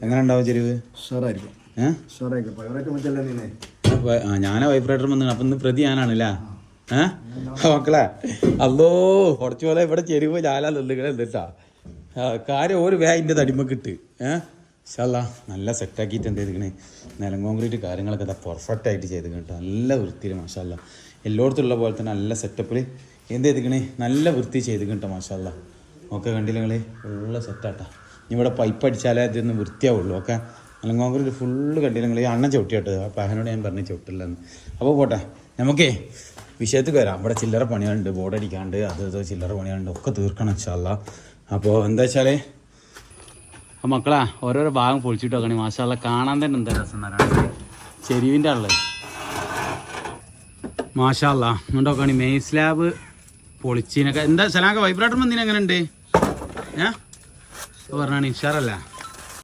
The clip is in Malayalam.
എങ്ങനെ ഉണ്ടാവും ചെരുവ്? ഞാനാ വൈബ്രേറ്റർ വന്നു. അപ്പൊ ഇന്ന് പ്രതി ഞാനാണല്ലേ? മക്കളെ അല്ലോ കുറച്ചു പോലെ ഇവിടെ ചെരുവ് ചാലാ നിന്നുകളെ എന്നിട്ടാ കാര്യം ഒരു വേഗിൻ്റെ തടിമക്ക് ഇട്ട് ഇൻഷാല്ലാ നല്ല സെറ്റാക്കിയിട്ട് എന്ത് ചെയ്തിക്കണേ നിലം കോൺക്രീറ്റ് കാര്യങ്ങളൊക്കെ ഇതാ പെർഫെക്റ്റ് ആയിട്ട് ചെയ്ത് കേട്ടോ. നല്ല വൃത്തിയിൽ മാഷാല്ലാ എല്ലായിടത്തുള്ള പോലെ തന്നെ നല്ല സെറ്റപ്പിൽ എന്ത് ചെയ്തിക്കണേ നല്ല വൃത്തി ചെയ്ത് കേട്ടോ മാഷാല്ലാ. ഓക്കെ കണ്ടില്ല നിങ്ങൾ ഫുള്ള് സെറ്റാട്ടാ. ഇവിടെ പൈപ്പ് അടിച്ചാലേ ഇതൊന്ന് വൃത്തിയാവുള്ളൂ. ഓക്കെ നിലം കോൺക്രീറ്റ് ഫുള്ള് കണ്ടില്ല നിങ്ങൾ. ഈ അണ്ണൻ ചവിട്ടിയാട്ടോ. അപ്പോൾ അതിനോട് ഞാൻ പറഞ്ഞു ചവിട്ടില്ലെന്ന്. അപ്പോൾ പോട്ടെ നമുക്കേ വിഷയത്തിൽ വരാം. ഇവിടെ ചില്ലറ പണികളുണ്ട്, ബോർഡ് അടിക്കാണ്ട് അത് ചില്ലറ പണികളുണ്ട്, ഒക്കെ തീർക്കണം ഇൻഷാല്ലാ. അപ്പോൾ എന്താ വെച്ചാൽ മക്കളാ ഓരോരോ ഭാഗം പൊളിച്ചിട്ട് നോക്കണേ മാഷാല്ലാ. കാണാൻ തന്നെ എന്താ രസം എന്നറിയാം. ചെരുവിൻ്റെ ഉള്ളത് മാഷാല്ലാ ഇങ്ങോട്ട് നോക്കണേ. മെയിൻ സ്ലാബ് പൊളിച്ചിനൊക്കെ എന്താ സലാക്ക വൈബ്രേറ്റർ വന്നതിന് എങ്ങനെ ഉണ്ട്? പറഞ്ഞാണ് ഇൻഷാറല്ല